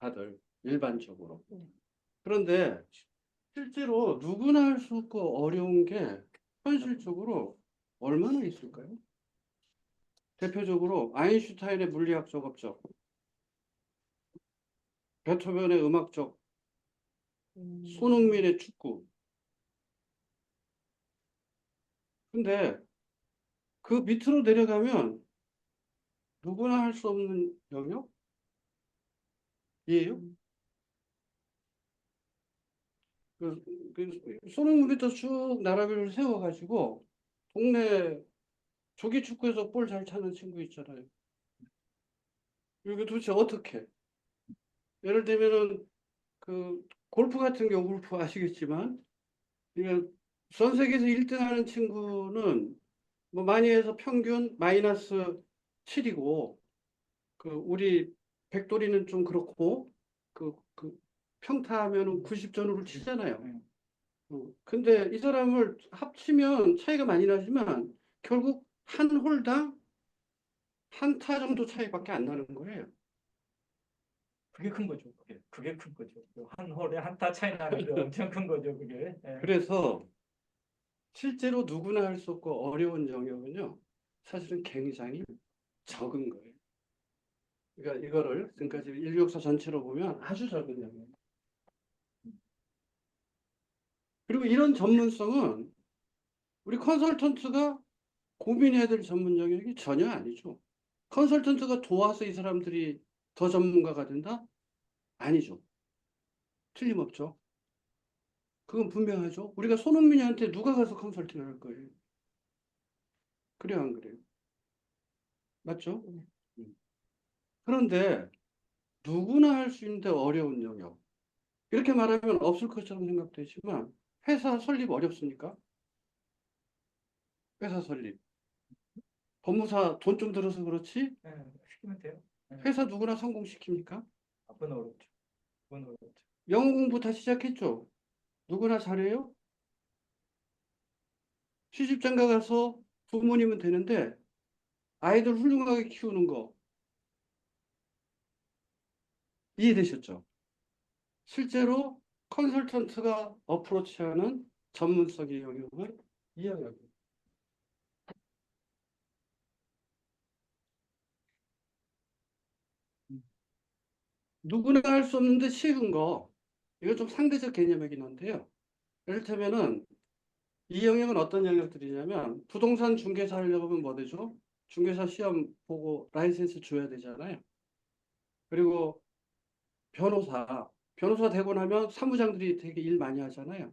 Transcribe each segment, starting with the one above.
다들 일반적으로. 그런데 실제로 누구나 할 수 없고 어려운 게 현실적으로 얼마나 있을까요? 대표적으로 아인슈타인의 물리학적 업적, 베토벤의 음악적, 손흥민의 축구. 근데 그 밑으로 내려가면 누구나 할 수 없는 영역이에요. 손흥민부터 쭉 나라별을 세워가지고 동네 조기 축구에서 볼 잘 차는 친구 있잖아요. 이게 도대체 어떻게? 예를 들면은 그 골프 같은 경우 골프 아시겠지만 이게 전 세계에서 1등 하는 친구는 뭐 많이 해서 평균 마이너스 7이고 그 우리 백돌이는 좀 그렇고 그 평타하면은 90전후를 치잖아요. 근데 이 사람을 합치면 차이가 많이 나지만 결국 한 홀당 한 타 정도 차이밖에 안 나는 거예요. 그게 큰 거죠. 그게 큰 거죠. 한 홀에 한 타 차이 나는 게 엄청 큰 거죠. 그게. 예. 그래서 실제로 누구나 할 수 없고 어려운 영역은요, 사실은 굉장히 적은 거예요. 그러니까 이거를 지금까지 인류 역사 전체로 보면 아주 적은 영역. 그리고 이런 전문성은 우리 컨설턴트가 고민해야 될 전문 영역이 전혀 아니죠. 컨설턴트가 도와서 이 사람들이 더 전문가가 된다? 아니죠. 틀림없죠. 그건 분명하죠. 우리가 손흥민한테 누가 가서 컨설팅을 할 거예요? 그래요, 안 그래요? 맞죠? 그런데 누구나 할 수 있는데 어려운 영역. 이렇게 말하면 없을 것처럼 생각되지만 회사 설립 어렵습니까? 회사 설립. 법무사 돈 좀 들어서 그렇지 예, 시키면 돼요. 예. 회사 누구나 성공시킵니까? 그건 어렵죠. 그건 어렵죠. 영어 공부 다 시작했죠. 누구나 잘해요? 시집장가 가서 부모님은 되는데 아이들 훌륭하게 키우는 거 이해되셨죠? 실제로 컨설턴트가 어프로치하는 전문성의 영역은 이 영역입니다. 누구나 할 수 없는데 쉬운 거. 이거 좀 상대적 개념이긴 한데요. 이를테면은 이 영역은 어떤 영역들이냐면 부동산 중개사 하려고 하면 뭐 되죠? 중개사 시험 보고 라이센스 줘야 되잖아요. 그리고 변호사 되고 나면 사무장들이 되게 일 많이 하잖아요.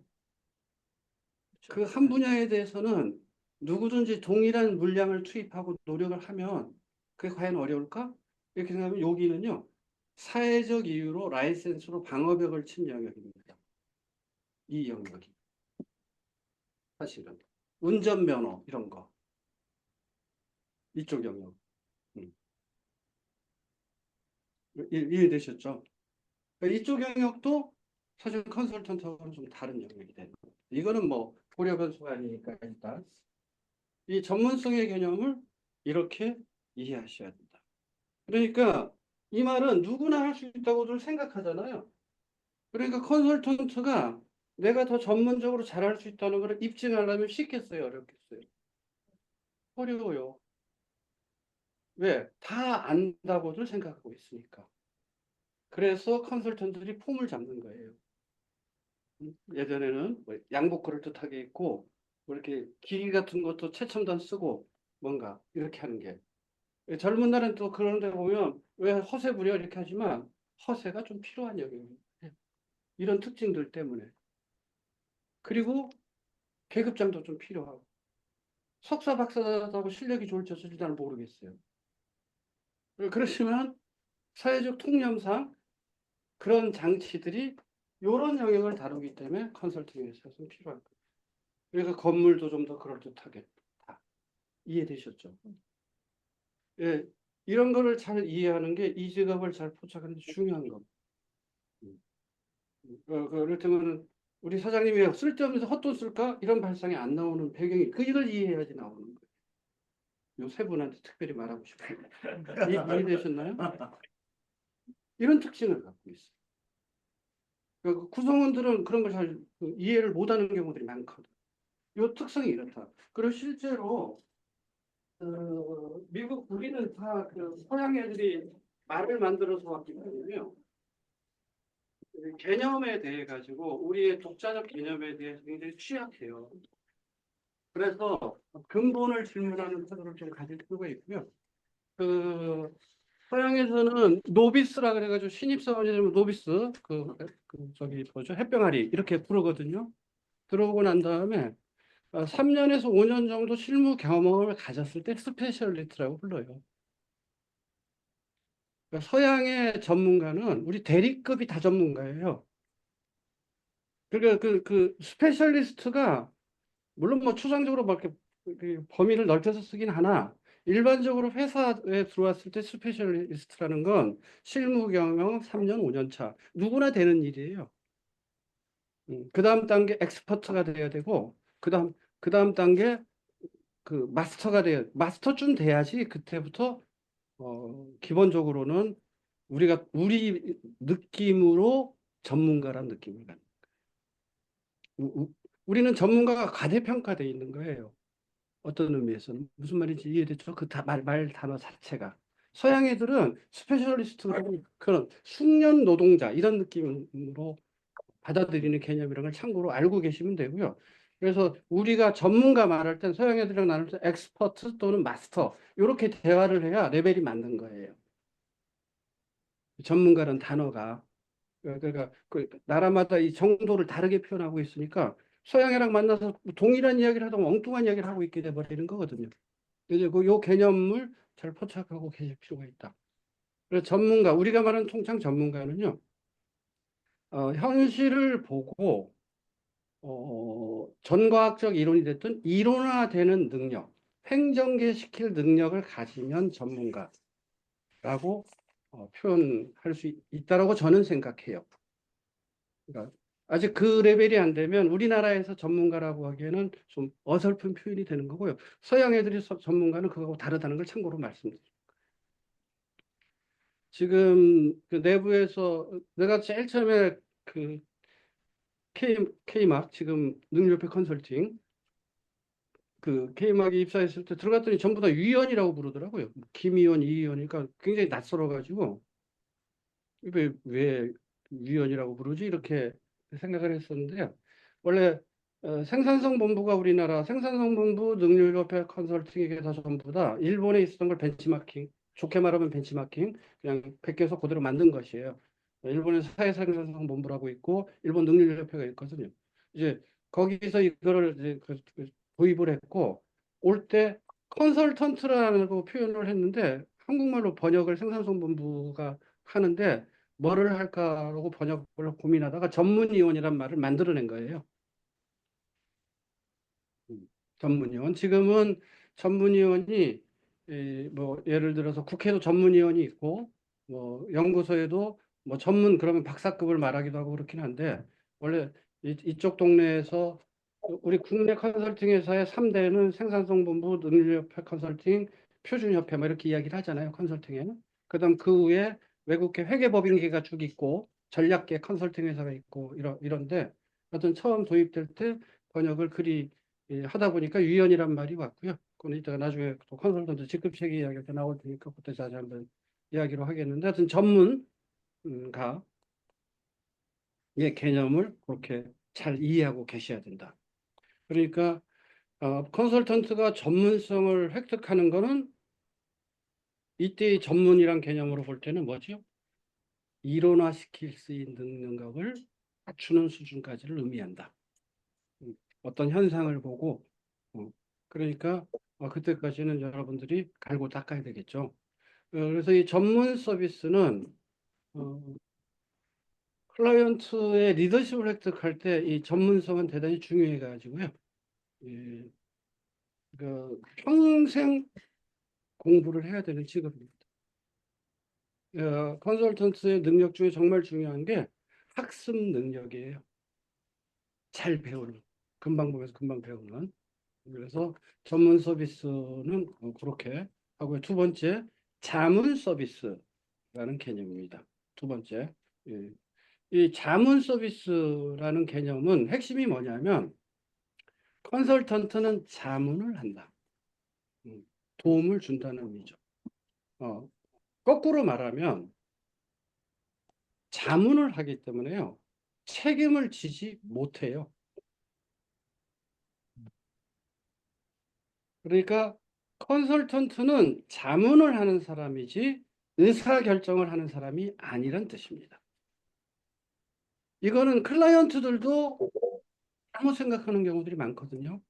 그 한 분야에 대해서는 누구든지 동일한 물량을 투입하고 노력을 하면 그게 과연 어려울까? 이렇게 생각하면 여기는요. 사회적 이유로 라이센스로 방어벽을 친 영역입니다. 이 영역이. 사실은. 운전면허 이런 거. 이쪽 영역. 음. 이해되셨죠? 그러니까 이쪽 영역도 사실 컨설턴트하고는 좀 다른 영역이 되는 거예요. 이거는 뭐 고려 변수가 아니니까 일단 이 전문성의 개념을 이렇게 이해하셔야 된다. 그러니까 이 말은 누구나 할 수 있다고들 생각하잖아요. 그러니까 컨설턴트가 내가 더 전문적으로 잘할 수 있다는 걸 입증하려면 쉽겠어요, 어렵겠어요? 어려워요. 왜? 다 안다고들 생각하고 있으니까. 그래서 컨설턴트들이 폼을 잡는 거예요. 예전에는 뭐 양복 그럴듯하게 입고 뭐 이렇게 기기 같은 것도 최첨단 쓰고 뭔가 이렇게 하는 게 젊은 날은 또 그런 데 보면 왜 허세 부려 이렇게 하지만 허세가 좀 필요한 영역이에요. 이런 특징들 때문에. 그리고 계급장도 좀 필요하고 석사 박사라고 실력이 좋을지 어쩔지 잘 모르겠어요. 그렇지만 사회적 통념상 그런 장치들이 이런 영역을 다루기 때문에 컨설팅에 있어서 필요한 거예요. 그래서 건물도 좀 더 그럴듯하게 다 이해되셨죠? 예, 이런 거를 잘 이해하는 게 이 직업을 잘 포착하는 데 중요한 겁니다. 그렇다면 우리 사장님이 쓸데없는 헛돈 쓸까? 이런 발상이 안 나오는 배경이 이걸 이해해야지 나오는 거예요. 요 세 분한테 특별히 말하고 싶어요. 이해되셨나요? 이런 특징을 갖고 있어요. 그러니까 구성원들은 그런 걸 잘 이해를 못하는 경우들이 많거든. 이 특성이 이렇다. 그리고 실제로 미국 우리는 다 그 서양 애들이 말을 만들어서 왔기 때문에요. 그 개념에 대해 가지고 우리의 독자적 개념에 대해서 굉장히 취약해요. 그래서 근본을 질문하는 태도를 좀 가질 필요가 있고요. 그 서양에서는 노비스라 그래가지고 신입사원이면 노비스 저기 뭐죠 햇병아리 이렇게 부르거든요. 들어오고 난 다음에 3년에서 5년 정도 실무 경험을 가졌을 때 스페셜리스트라고 불러요. 그러니까 서양의 전문가는 우리 대리급이 다 전문가예요. 그러니까 그 스페셜리스트가 물론 뭐 추상적으로 막 이렇게 그 범위를 넓혀서 쓰긴 하나 일반적으로 회사에 들어왔을 때 스페셜리스트라는 건 실무 경영 3년, 5년 차 누구나 되는 일이에요. 그 다음 단계 엑스퍼트가 돼야 되고 그 다음 단계 그 마스터가 돼야 마스터쯤 돼야지 그때부터 기본적으로는 우리 느낌으로 전문가란 느낌을 갖는 우리는 전문가가 과대평가돼 있는 거예요. 어떤 의미에서는 무슨 말인지 이해됐죠? 말 단어 자체가 서양 애들은 스페셜리스트가 그런 숙련 노동자 이런 느낌으로 받아들이는 개념이라는 걸 참고로 알고 계시면 되고요. 그래서 우리가 전문가 말할 땐 서양 애들이랑 나눌 때 엑스퍼트 또는 마스터 이렇게 대화를 해야 레벨이 맞는 거예요. 전문가라는 단어가 그러니까 그 나라마다 이 정도를 다르게 표현하고 있으니까 서양이랑 만나서 동일한 이야기를 하다 보면 엉뚱한 이야기를 하고 있게 돼버리는 거거든요. 이제 요 개념을 잘 포착하고 계실 필요가 있다. 그래서 전문가, 우리가 말하는 통상 전문가는요, 현실을 보고, 전과학적 이론이 됐든 이론화되는 능력, 횡정계시킬 능력을 가지면 전문가라고 표현할 수 있다라고 저는 생각해요. 그러니까 아직 그 레벨이 안 되면 우리나라에서 전문가라고 하기에는 좀 어설픈 표현이 되는 거고요. 서양 애들이 전문가는 그거하고 다르다는 걸 참고로 말씀드립니다. 지금 그 내부에서 내가 제일 처음에 그 K막 지금 능력표 컨설팅 그 K막에 입사했을 때 들어갔더니 전부 다 위원이라고 부르더라고요. 김위원, 이위원이니까 굉장히 낯설어가지고 왜 위원이라고 부르지? 이렇게 생각을 했었는데요. 원래 생산성 본부가 우리나라 생산성 본부 능률협회 컨설팅에게 다 전부 다 일본에 있었던 걸 벤치마킹, 좋게 말하면 벤치마킹, 그냥 베껴서 그대로 만든 것이에요. 일본에 사회생산성 본부라고 있고 일본 능률협회가 있거든요. 이제 거기서 이거를 이제 도입을 했고 올 때 컨설턴트라고 표현을 했는데 한국말로 번역을 생산성 본부가 하는데 뭐를 할까라고 번역을 고민하다가 전문위원이란 말을 만들어낸 거예요. 전문위원. 지금은 전문위원이 뭐 예를 들어서 국회도 전문위원이 있고 뭐 연구소에도 뭐 전문 그러면 박사급을 말하기도 하고 그렇긴 한데 원래 이쪽 동네에서 우리 국내 컨설팅 회사의 3대는 생산성본부, 능률협회 컨설팅, 표준협회 뭐 이렇게 이야기를 하잖아요. 컨설팅에는. 그다음 그 후에 외국계 회계법인계가 쭉 있고 전략계 컨설팅 회사가 있고 이런데 하여튼 처음 도입될 때 번역을 그리 하다 보니까 유연이란 말이 왔고요. 그건 이따가 나중에 또 컨설턴트 직급체계 이야기가 나올 테니까 그때 다시 한번 이야기로 하겠는데 하여튼 전문가의 개념을 그렇게 잘 이해하고 계셔야 된다. 그러니까 컨설턴트가 전문성을 획득하는 거는 이때의 전문이란 개념으로 볼 때는 뭐죠? 이론화시킬 수 있는 능력을 갖추는 수준까지를 의미한다. 어떤 현상을 보고 그러니까 그때까지는 여러분들이 갈고 닦아야 되겠죠. 그래서 이 전문 서비스는 클라이언트의 리더십을 획득할 때 이 전문성은 대단히 중요해 가지고요. 예, 평생 공부를 해야 되는 직업입니다. 컨설턴트의 능력 중에 정말 중요한 게 학습 능력이에요. 잘 배우는, 금방 보면서 금방 배우는. 그래서 전문 서비스는 그렇게 하고요. 두 번째, 자문 서비스라는 개념입니다. 두 번째. 예. 이 자문 서비스라는 개념은 핵심이 뭐냐면 컨설턴트는 자문을 한다. 음, 도움을 준다는 의미죠. 어, 거꾸로 말하면 자문을 하기 때문에요. 책임을 지지 못해요. 그러니까 컨설턴트는 자문을 하는 사람이지 의사결정을 하는 사람이 아니란 뜻입니다. 이거는 클라이언트들도 잘못 생각하는 경우들이 많거든요.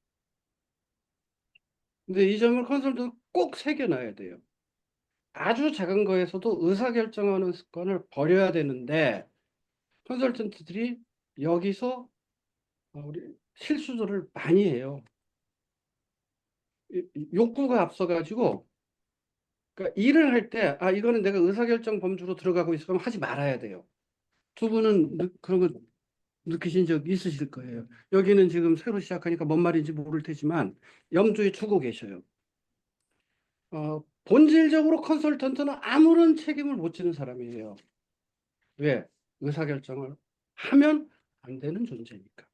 근데 이 점을 컨설턴트 꼭 새겨놔야 돼요. 아주 작은 거에서도 의사결정하는 습관을 버려야 되는데 컨설턴트들이 여기서 우리 실수들을 많이 해요. 욕구가 앞서가지고 그러니까 일을 할 때 이거는 내가 의사결정 범주로 들어가고 있어 그럼 하지 말아야 돼요. 두 분은 그런 거 느끼신 적 있으실 거예요. 여기는 지금 새로 시작하니까 뭔 말인지 모를 테지만 염두에 두고 계셔요. 본질적으로 컨설턴트는 아무런 책임을 못 지는 사람이에요. 왜? 의사결정을 하면 안 되는 존재니까.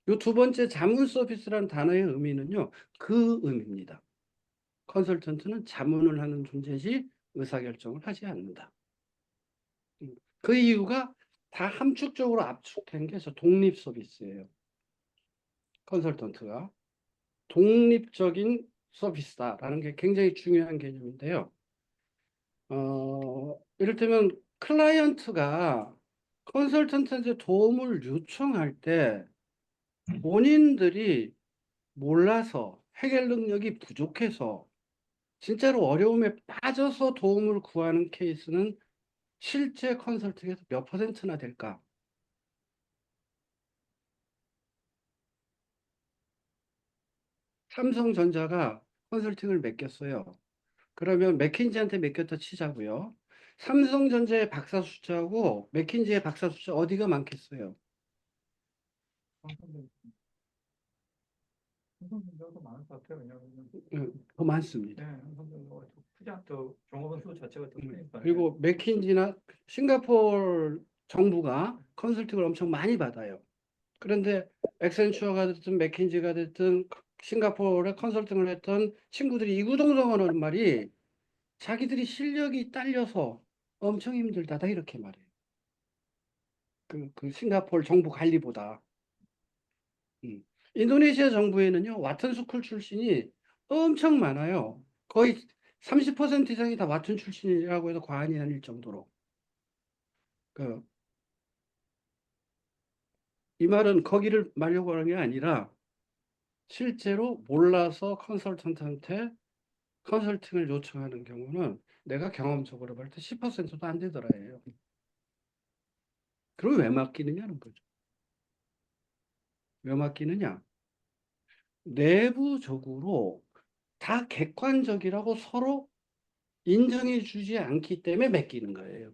이 두 번째 자문 서비스라는 단어의 의미는요. 그 의미입니다. 컨설턴트는 자문을 하는 존재지 의사결정을 하지 않는다. 그 이유가 다 함축적으로 압축된 게 독립 서비스예요. 컨설턴트가 독립적인 서비스다라는 게 굉장히 중요한 개념인데요. 이를테면 클라이언트가 컨설턴트한테 도움을 요청할 때 본인들이 몰라서 해결 능력이 부족해서 진짜로 어려움에 빠져서 도움을 구하는 케이스는 실제 컨설팅에서 몇 퍼센트나 될까? 삼성전자가 컨설팅을 맡겼어요. 그러면 맥킨지한테 맡겼다 치자고요. 삼성전자의 박사 숫자하고 맥킨지의 박사 숫자 어디가 많겠어요? 한성전자도 많을 것 같아요. 왜냐하면 더 많습니다. 한성전자가 투자 또 종업원 수 자체가 더 크니까. 그리고 맥킨지나 싱가포르 정부가 컨설팅을 엄청 많이 받아요. 그런데 액센추어가 됐든 맥킨지가 됐든 싱가포르에 컨설팅을 했던 친구들이 이구동성하는 말이 자기들이 실력이 딸려서 엄청 힘들다 이렇게 말해요. 그 싱가포르 정부 관리보다. 음. 인도네시아 정부에는요, 와튼 스쿨 출신이 엄청 많아요. 거의 30% 이상이 다 와튼 출신이라고 해도 과언이 아닐 정도로. 그, 이 말은 거기를 말려고 하는 게 아니라 실제로 몰라서 컨설턴트한테 컨설팅을 요청하는 경우는 내가 경험적으로 볼 때 10%도 안 되더라예요. 그럼 왜 맡기느냐는 거죠. 왜 맡기느냐? 내부적으로 다 객관적이라고 서로 인정해 주지 않기 때문에 맡기는 거예요.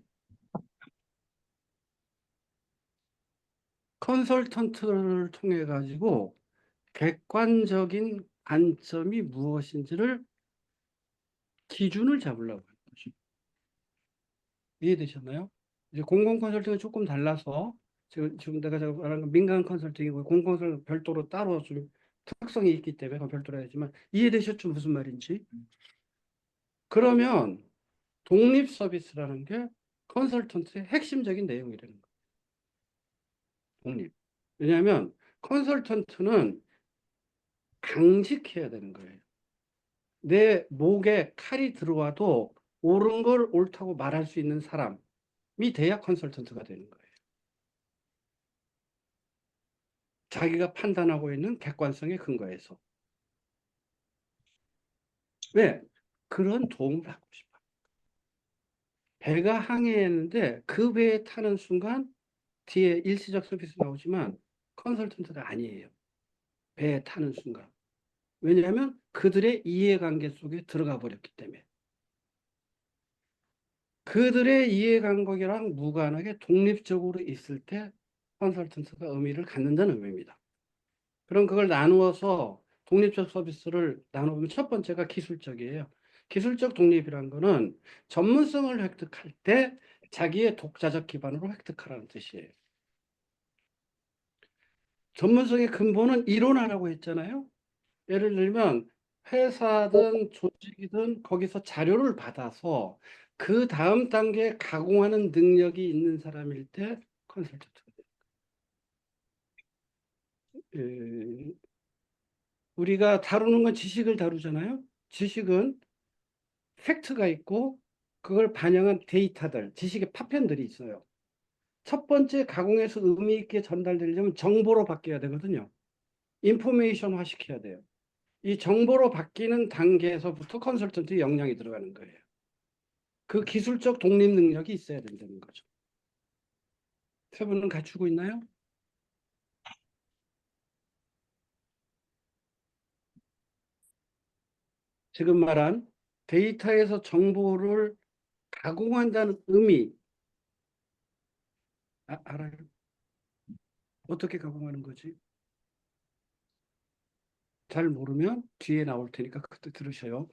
컨설턴트를 통해 가지고 객관적인 관점이 무엇인지를 기준을 잡으려고 하는 거죠. 이해되셨나요? 이제 공공 컨설팅은 조금 달라서 지금 내가 말하는 건 민간 컨설팅이고 공공 컨설팅 별도로 따로 좀 특성이 있기 때문에 그건 별도로 해야지만 이해되셨죠? 무슨 말인지? 그러면 독립 서비스라는 게 컨설턴트의 핵심적인 내용이라는 거예요. 독립. 왜냐하면 컨설턴트는 강직해야 되는 거예요. 내 목에 칼이 들어와도 옳은 걸 옳다고 말할 수 있는 사람이 돼야 컨설턴트가 되는 거예요. 자기가 판단하고 있는 객관성의 근거에서. 왜? 그런 도움을 받고 싶어. 배가 항해했는데 그 배에 타는 순간 뒤에 일시적 서비스 나오지만 컨설턴트가 아니에요. 배에 타는 순간. 왜냐하면 그들의 이해관계 속에 들어가 버렸기 때문에. 그들의 이해관계랑 무관하게 독립적으로 있을 때 컨설턴트가 의미를 갖는다는 의미입니다. 그럼 그걸 나누어서 독립적 서비스를 나누면 첫 번째가 기술적이에요. 기술적 독립이란 거는 전문성을 획득할 때 자기의 독자적 기반으로 획득하라는 뜻이에요. 전문성의 근본은 이론화라고 했잖아요. 예를 들면 회사든 조직이든 거기서 자료를 받아서 그 다음 단계에 가공하는 능력이 있는 사람일 때 컨설턴트가 돼요. 우리가 다루는 건 지식을 다루잖아요. 지식은 팩트가 있고 그걸 반영한 데이터들, 지식의 파편들이 있어요. 첫 번째 가공해서 의미 있게 전달되려면 정보로 바뀌어야 되거든요. 인포메이션화 시켜야 돼요. 이 정보로 바뀌는 단계에서부터 컨설턴트의 역량이 들어가는 거예요. 그 기술적 독립 능력이 있어야 된다는 거죠. 세 분은 갖추고 있나요? 지금 말한 데이터에서 정보를 가공한다는 의미, 알아요? 어떻게 가공하는 거지? 잘 모르면 뒤에 나올 테니까 그때 들으셔요.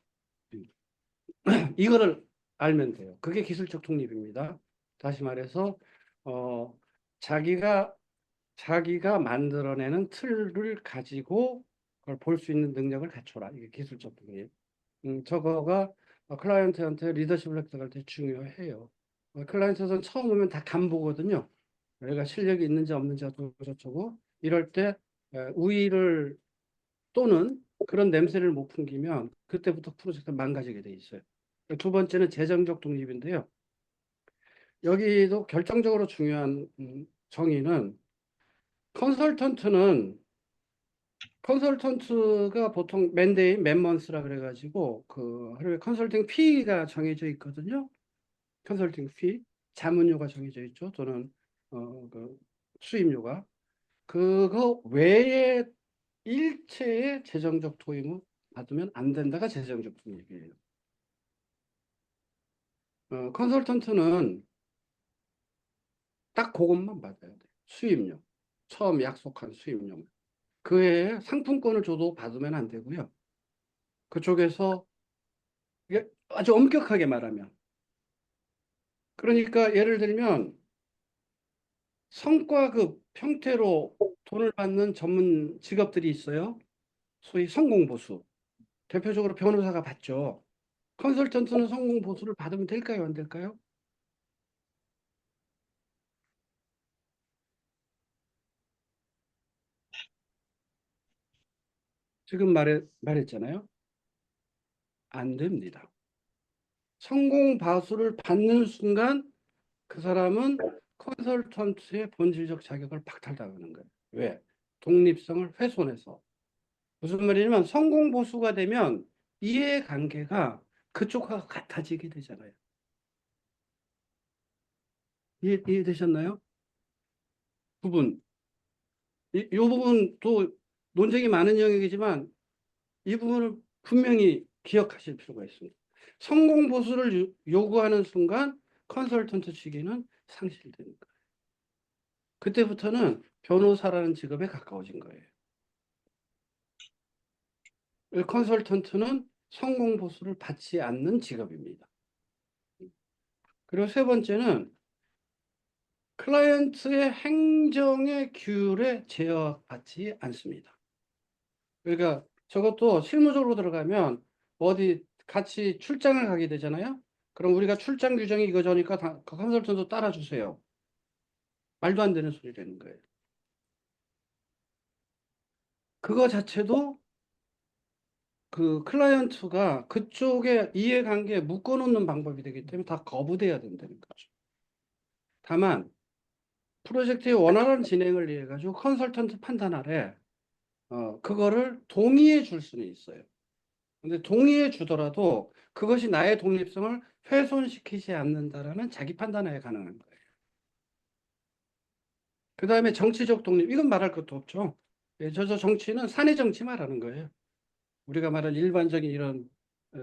이거를 알면 돼요. 그게 기술적 독립입니다. 다시 말해서 어, 자기가 만들어내는 틀을 가지고 그걸 볼 수 있는 능력을 갖춰라. 이게 기술적 독립. 저거가 클라이언트한테 리더십을 획득할 때 중요해요. 클라이언트는 처음 오면 다 간보거든요. 내가 실력이 있는지 없는지 어쩌고 이럴 때 우위를 또는 그런 냄새를 못 풍기면 그때부터 프로젝트가 망가지게 돼 있어요. 두 번째는 재정적 독립인데요. 여기도 결정적으로 중요한 정의는 컨설턴트는 컨설턴트가 보통 맨데이, 맨먼스라 그래가지고 그 하루에 컨설팅 피가 정해져 있거든요. 컨설팅 피, 자문료가 정해져 있죠. 또는 그 수임료가 그거 외에 일체의 재정적 도움을 받으면 안 된다가 재정적 독립이에요. 컨설턴트는 딱 그것만 받아야 돼요. 수임료. 처음 약속한 수임료. 그 외에 상품권을 줘도 받으면 안 되고요. 그쪽에서 이게 아주 엄격하게 말하면. 그러니까 예를 들면 성과급 형태로 돈을 받는 전문 직업들이 있어요. 소위 성공보수. 대표적으로 변호사가 받죠. 컨설턴트는 성공보수를 받으면 될까요? 안 될까요? 지금 말했잖아요. 안 됩니다. 성공보수를 받는 순간 그 사람은 컨설턴트의 본질적 자격을 박탈당하는 거예요. 왜? 독립성을 훼손해서. 무슨 말이냐면 성공보수가 되면 이해관계가 그쪽과 같아지게 되잖아요. 이해되셨나요? 부분. 이 부분도 논쟁이 많은 영역이지만 이 부분을 분명히 기억하실 필요가 있습니다. 성공보수를 요구하는 순간 컨설턴트 직위는 상실되는 거예요. 그때부터는 변호사라는 직업에 가까워진 거예요. 컨설턴트는 성공보수를 받지 않는 직업입니다. 그리고 세 번째는 클라이언트의 행정의 규율에 제어받지 않습니다. 그러니까 저것도 실무적으로 들어가면 어디 같이 출장을 가게 되잖아요. 그럼 우리가 출장 규정이 이거저니까 그 컨설턴트 따라주세요. 말도 안 되는 소리라는 거예요. 그거 자체도 그 클라이언트가 그쪽에 이해관계에 묶어놓는 방법이 되기 때문에 다 거부돼야 된다는 거죠. 다만 프로젝트의 원활한 진행을 위해 가지고 컨설턴트 판단 아래 그거를 동의해 줄 수는 있어요. 근데 동의해 주더라도 그것이 나의 독립성을 훼손시키지 않는다라는 자기 판단하에 가능한 거예요. 그 다음에 정치적 독립, 이건 말할 것도 없죠. 예, 저 정치는 사내 정치 말하는 거예요. 우리가 말하는 일반적인 이런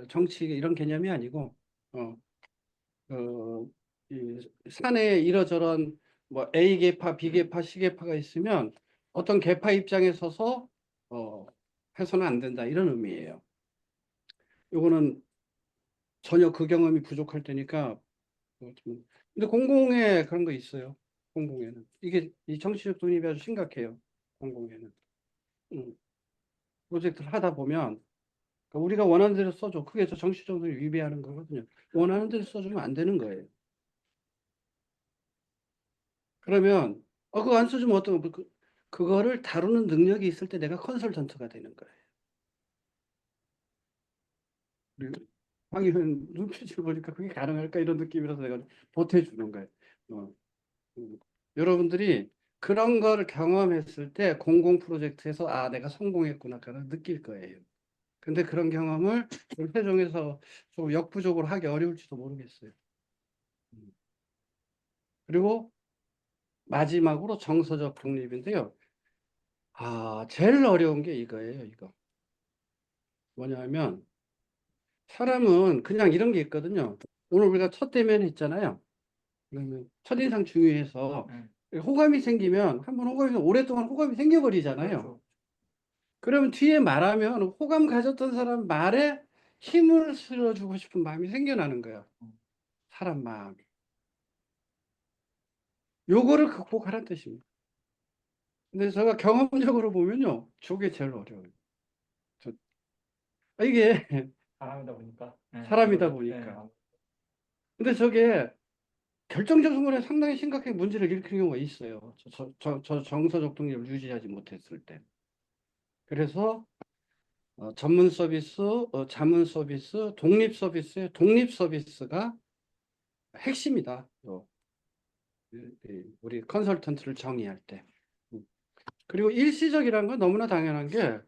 정치 이런 개념이 아니고 어, 이 사내에 이러저런 뭐 A 계파, B 계파, C 계파가 있으면 어떤 계파 입장에 서서 어, 해서는 안 된다 이런 의미예요. 요거는 전혀 그 경험이 부족할 테니까 근데 공공에 그런 거 있어요. 공공에는. 이게 이 정치적 독립이 아주 심각해요. 공공에는. 음, 프로젝트를 하다 보면 그러니까 우리가 원하는 대로 써줘. 그게 저 정치적 독립 위배하는 거거든요. 원하는 대로 써주면 안 되는 거예요. 그러면 그거 안 써주면 어떤 그거를 다루는 능력이 있을 때 내가 컨설턴트가 되는 거예요. 그리고 황 의원 눈빛을 보니까 그게 가능할까 이런 느낌이라서 내가 보태주는 거예요. 어, 음. 여러분들이 그런 걸 경험했을 때 공공 프로젝트에서 아 내가 성공했구나 그걸 느낄 거예요. 근데 그런 경험을 세종에서 좀 역부족으로 하기 어려울지도 모르겠어요. 음. 그리고 마지막으로 정서적 독립인데요. 제일 어려운 게 이거예요, 이거. 뭐냐면 사람은 그냥 이런 게 있거든요. 오늘 우리가 첫 대면 했잖아요. 그러면 첫인상 중요해서 호감이 생기면 한번 호감이 오랫동안 호감이 생겨버리잖아요. 그렇죠. 그러면 뒤에 말하면 호감 가졌던 사람 말에 힘을 실어주고 싶은 마음이 생겨나는 거예요. 사람 마음이. 요거를 극복하라는 뜻입니다. 근데 제가 경험적으로 보면요. 저게 제일 어려워요. 저- 이게 사람이다 보니까. 사람이다 그거를, 보니까. 근데 저게 결정적 순간에 상당히 심각하게 문제를 일으키는 경우가 있어요. 저 정서적 독립을 유지하지 못했을 때. 그래서 전문 서비스, 자문 서비스, 독립 서비스의 독립 서비스가 핵심이다. 우리 컨설턴트를 정의할 때. 음. 그리고 일시적이라는 건 너무나 당연한 게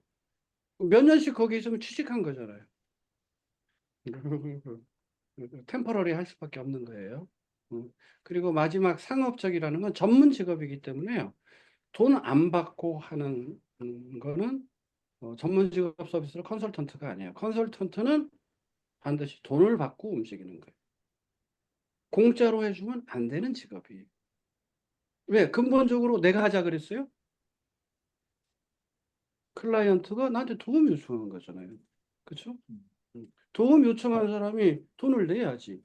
몇 년씩 거기 있으면 취직한 거잖아요. 템퍼러리 할 수밖에 없는 거예요. 그리고 마지막 상업적이라는 건 전문 직업이기 때문에요. 돈 안 받고 하는 거는 전문 직업 서비스로 컨설턴트가 아니에요. 컨설턴트는 반드시 돈을 받고 움직이는 거예요. 공짜로 해주면 안 되는 직업이에요. 왜? 근본적으로 내가 하자 그랬어요? 클라이언트가 나한테 도움 요청한 거잖아요. 그렇죠? 도움 요청한 사람이 돈을 내야지.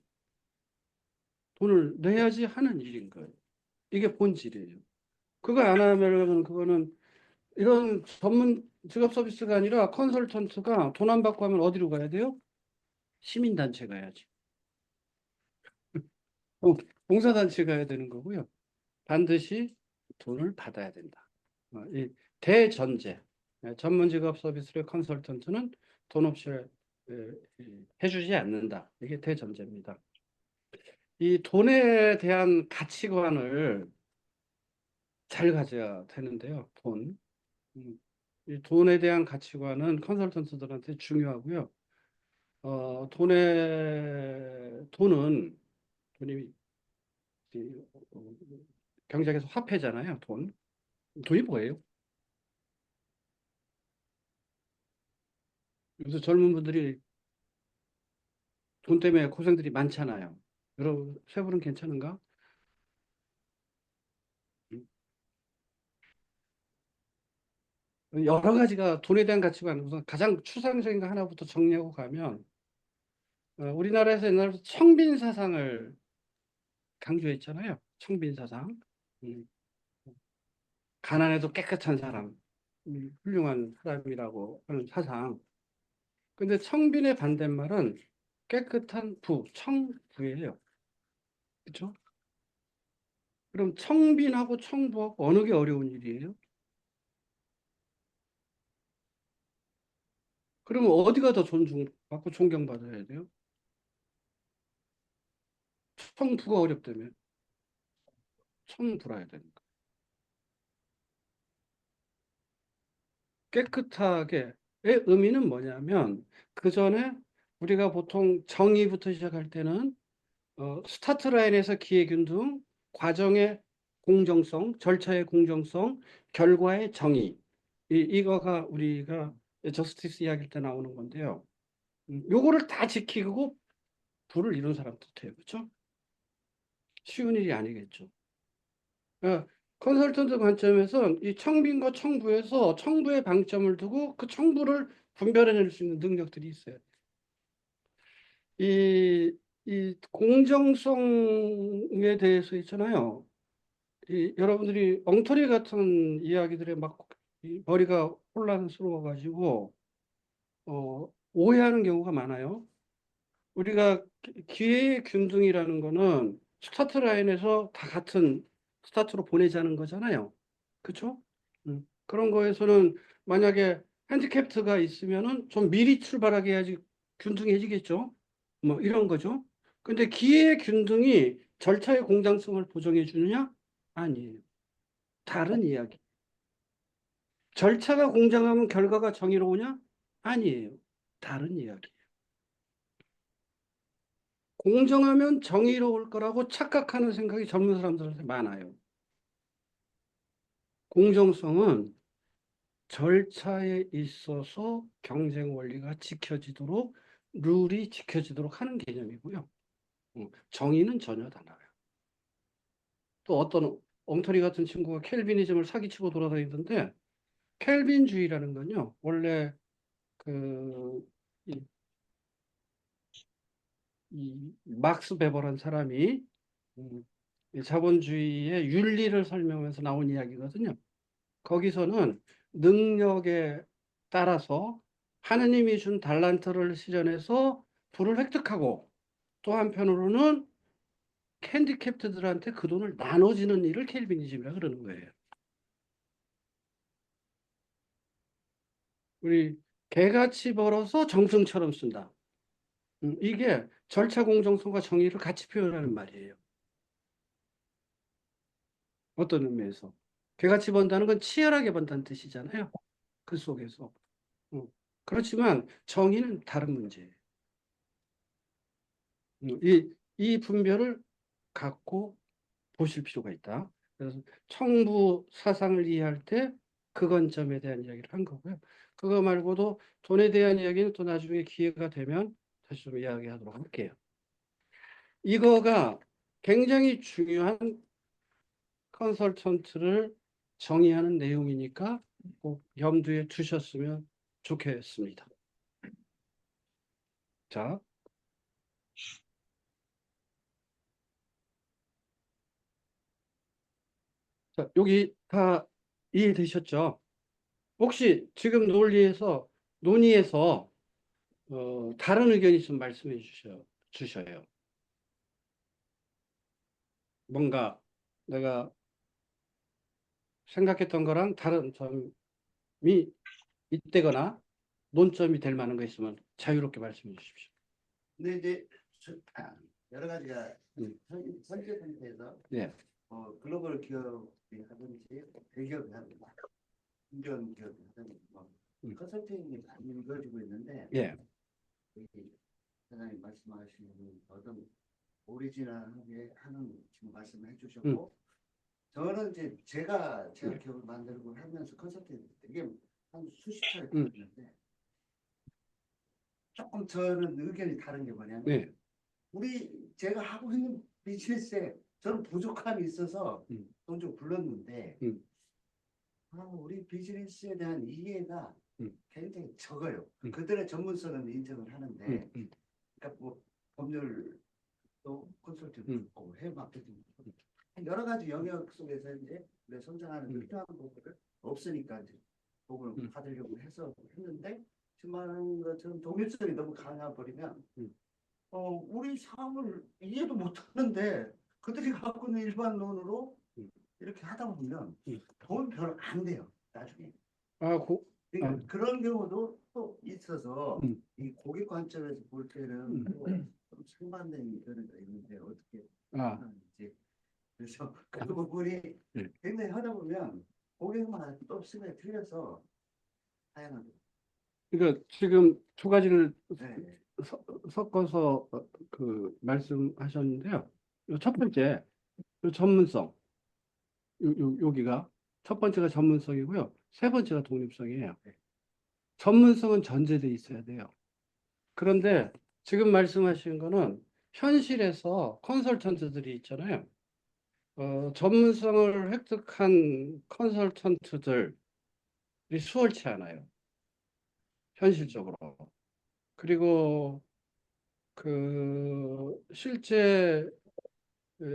돈을 내야지 하는 일인 거예요. 이게 본질이에요. 그거 안 하면 그거는 이런 전문 직업 서비스가 아니라 컨설턴트가 돈 안 받고 하면 어디로 가야 돼요? 시민단체 가야지. 봉사단체 가야 되는 거고요. 반드시 돈을 받아야 된다. 이 대전제. 전문 직업 서비스의 컨설턴트는 돈 없이 해주지 않는다. 이게 대전제입니다. 이 돈에 대한 가치관을 잘 가져야 되는데요. 돈. 이 돈에 대한 가치관은 컨설턴트들한테 중요하고요. 돈이 어, 경제학에서 화폐잖아요. 돈이 뭐예요? 요새 젊은 분들이 돈 때문에 고생들이 많잖아요. 여러분, 세분은 괜찮은가? 여러 가지가 돈에 대한 가치관, 우선 가장 추상적인 거 하나부터 정리하고 가면, 우리나라에서 옛날부터 청빈 사상을 강조했잖아요. 청빈 사상. 음, 가난해도 깨끗한 사람, 훌륭한 사람이라고 하는 사상. 근데 청빈의 반대말은 깨끗한 청부예요. 그렇죠? 그럼 청빈하고 청부하고 어느 게 어려운 일이에요? 그러면 어디가 더 존중받고 존경받아야 돼요? 청부가 어렵다면 청부라야 되는 거. 깨끗하게의 의미는 뭐냐면 그 전에 우리가 보통 정의부터 시작할 때는 스타트 라인에서 기회균등, 과정의 공정성, 절차의 공정성, 결과의 정의. 이거가 우리가 저스티스 이야기할 때 나오는 건데요. 요거를 다 지키고 부를 이룬 사람 뜻해요. 그렇죠? 쉬운 일이 아니겠죠. 어, 컨설턴트 관점에서 이 청빈과 청부에서 청부의 방점을 두고 그 청부를 분별해낼 수 있는 능력들이 있어요. 이 이 공정성에 대해서 있잖아요. 여러분들이 엉터리 같은 이야기들에 막 머리가 혼란스러워가지고 오해하는 경우가 많아요. 우리가 기회의 균등이라는 거는 스타트 라인에서 다 같은 스타트로 보내자는 거잖아요. 그렇죠? 그런 거에서는 만약에 핸디캡트가 있으면은 좀 미리 출발하게 해야지 균등해지겠죠. 뭐 이런 거죠. 근데 기회의 균등이 절차의 공정성을 보장해 주느냐? 아니에요. 다른 이야기. 절차가 공정하면 결과가 정의로우냐? 아니에요. 다른 이야기. 공정하면 정의로울 거라고 착각하는 생각이 젊은 사람들한테 많아요. 공정성은 절차에 있어서 경쟁 원리가 지켜지도록 룰이 지켜지도록 하는 개념이고요. 정의는 전혀 달라요. 또 어떤 엉터리 같은 친구가 켈비니즘을 사기치고 돌아다니던데 켈빈주의라는 건요. 원래 그 이, 이 막스 베버란 사람이 음, 이 자본주의의 윤리를 설명하면서 나온 이야기거든요. 거기서는 능력에 따라서 하느님이 준 달란트를 실현해서 부를 획득하고 또 한편으로는 핸디캡트들한테 그 돈을 나눠지는 일을 켈비니즘이라 그러는 거예요. 우리 개같이 벌어서 정승처럼 쓴다. 이게 절차 공정성과 정의를 같이 표현하는 말이에요. 어떤 의미에서. 개같이 번다는 건 치열하게 번다는 뜻이잖아요. 그 속에서. 그렇지만 정의는 다른 문제예요. 이 분별을 갖고 보실 필요가 있다. 그래서 청부 사상을 이해할 때 그 관점에 대한 이야기를 한 거고요. 그거 말고도 돈에 대한 이야기는 또 나중에 기회가 되면 다시 좀 이야기하도록 할게요. 이거가 굉장히 중요한 컨설턴트를 정의하는 내용이니까 꼭 염두에 두셨으면 좋겠습니다. 자, 여기 다 이해되셨죠? 혹시 지금 논의에서 다른 의견 있으면 말씀해 주셔요. 뭔가 내가 생각했던 거랑 다른 점이 있다거나 논점이 될 만한 거 있으면 자유롭게 말씀해 주십시오. 근데 이제 여러 가지가 음. 선제 상태에서 네. 글로벌 기업이 하든지 대기업이 하든지 인전 기업이 하든지 컨설팅이 많이 이루어지고 있는데 예. 여기 사장님 말씀하시는 어떤 오리지널하게 하는 지금 말씀을 해주셨고 저는 이제 제가 기업을 만들고 하면서 컨설팅 되게 한 수십 차례 했는데 조금 저는 의견이 다른 게 뭐냐면 네. 제가 하고 있는 비즈니스에 저는 부족함이 있어서 돈 좀 불렀는데 우리 비즈니스에 대한 이해가 굉장히 적어요. 그들의 전문성은 인정을 하는데 그러니까 뭐 법률 또 컨설팅 있고 해외 마케팅 여러 가지 영역 속에서 이제 내 성장하는 데 필요한 부분을 없으니까 이제 도움을 받으려고 해서 했는데 지금 말하는 것처럼 독립성이 너무 강해 버리면 우리 사업을 이해도 못하는데 그들이 갖고 있는 일반론으로 이렇게 하다 보면 도움이 별로 안 돼요 나중에. 그러니까 그런 경우도 또 있어서 이 고객 관점에서 볼 때는 좀 상반된 견해가 있는데 어떻게 하는지 그래서 그 부분이 굉장히 하다 보면 고객마다 또 생각이 틀려서 다양하게. 그러니까 지금 두 가지를 네. 섞어서 말씀하셨는데요. 첫 번째, 전문성. 여기가 첫 번째가 전문성이고요. 세 번째가 독립성이에요. 전문성은 전제돼 있어야 돼요. 그런데 지금 말씀하신 거는 현실에서 컨설턴트들이 있잖아요. 전문성을 획득한 컨설턴트들이 수월치 않아요. 현실적으로. 그리고 실제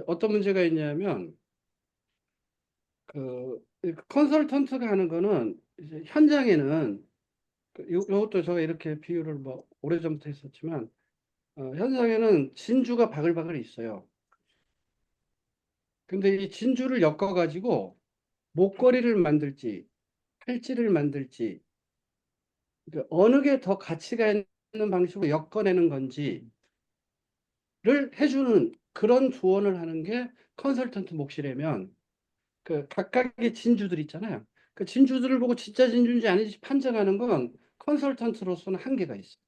어떤 문제가 있냐면 컨설턴트가 하는 거는 이제 현장에는 요것도 제가 이렇게 비유를 뭐 오래전부터 했었지만 현장에는 진주가 바글바글 있어요. 근데 이 진주를 엮어가지고 목걸이를 만들지, 팔찌를 만들지, 어느 게 더 가치가 있는 방식으로 엮어내는 건지를 해주는 그런 조언을 하는 게 컨설턴트 몫이라면 각각의 진주들 있잖아요. 그 진주들을 보고 진짜 진주인지 아닌지 판정하는 건 컨설턴트로서는 한계가 있어요.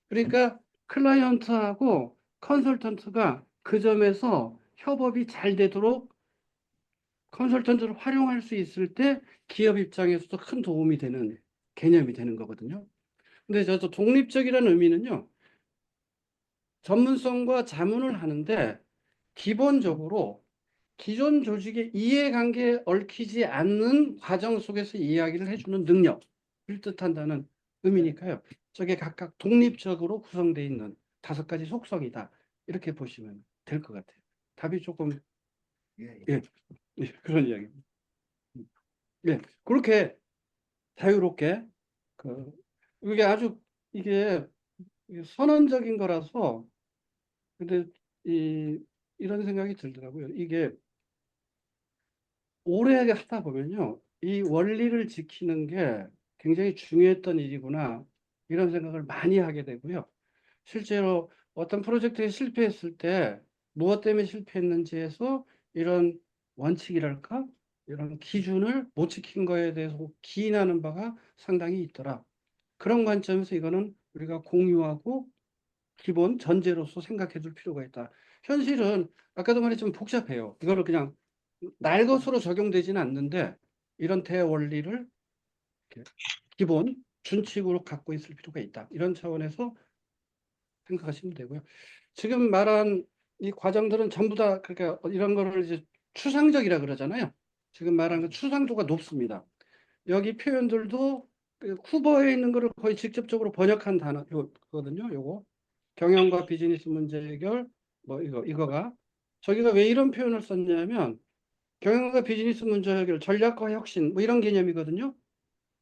그러니까 클라이언트하고 컨설턴트가 그 점에서 협업이 잘 되도록 컨설턴트를 활용할 수 있을 때 기업 입장에서도 큰 도움이 되는 개념이 되는 거거든요. 근데 저도 독립적이라는 의미는요, 전문성과 자문을 하는데 기본적으로 기존 조직의 이해관계에 얽히지 않는 과정 속에서 이야기를 해주는 능력을 뜻한다는 의미니까요. 저게 각각 독립적으로 구성되어 있는 5가지 속성이다. 이렇게 보시면 될 것 같아요. 답이 조금 예, 예. 예, 예, 그런 이야기입니다. 예, 그렇게 자유롭게 이게 아주 이게 선언적인 거라서 근데 이런 생각이 들더라고요. 이게 오래 하다 보면요, 이 원리를 지키는 게 굉장히 중요했던 일이구나 이런 생각을 많이 하게 되고요. 실제로 어떤 프로젝트에 실패했을 때 무엇 때문에 실패했는지에서 이런 원칙이랄까 이런 기준을 못 지킨 거에 대해서 기인하는 바가 상당히 있더라. 그런 관점에서 이거는 우리가 공유하고 기본 전제로서 생각해 둘 필요가 있다. 현실은 아까도 말했지만 복잡해요. 이거를 그냥 날 것으로 적용되지는 않는데 이런 대원리를 이렇게 기본 준칙으로 갖고 있을 필요가 있다. 이런 차원에서 생각하시면 되고요. 지금 말한 이 과정들은 전부 다 그러니까 이런 거를 이제 추상적이라 그러잖아요. 지금 말한 그 추상도가 높습니다. 여기 표현들도 그 쿠버에 있는 거를 거의 직접적으로 번역한 단어거든요. 요거 경영과 비즈니스 문제 해결 뭐 이거가 저기가 왜 이런 표현을 썼냐면 경영과 비즈니스 문제 해결 전략과 혁신 뭐 이런 개념이거든요.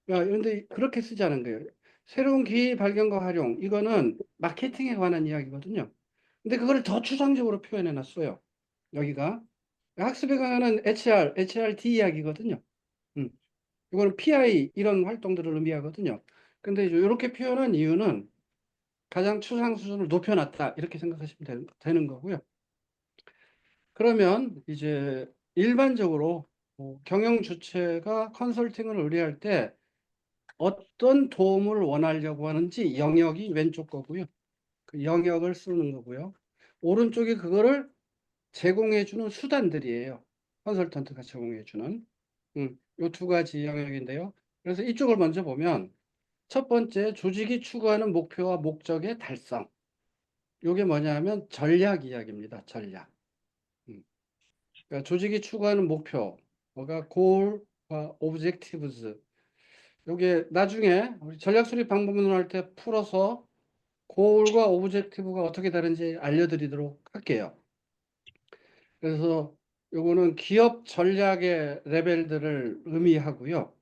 그런데 그렇게 쓰지 않은 거예요. 새로운 기회 발견과 활용 이거는 마케팅에 관한 이야기거든요. 근데 그걸 더 추상적으로 표현해 놨어요. 여기가 학습에 관한 HRD 이야기거든요. 음. 이거는 PI 이런 활동들을 의미하거든요. 근데 이렇게 표현한 이유는 가장 추상 수준을 높여놨다 이렇게 생각하시면 되는 거고요. 그러면 이제 일반적으로 경영 주체가 컨설팅을 의뢰할 때 어떤 도움을 원하려고 하는지 영역이 왼쪽 거고요. 그 영역을 쓰는 거고요. 오른쪽이 그거를 제공해주는 수단들이에요. 컨설턴트가 제공해주는 이 2가지 영역인데요. 그래서 이쪽을 먼저 보면 첫 번째 조직이 추구하는 목표와 목적의 달성. 이게 뭐냐면 전략 이야기입니다. 전략. 그러니까 조직이 추구하는 목표, 뭐가 goal과 objectives. 이게 나중에 우리 전략 수립 방법론을 할 때 풀어서 goal과 objective가 어떻게 다른지 알려드리도록 할게요. 그래서 요거는 기업 전략의 레벨들을 의미하고요.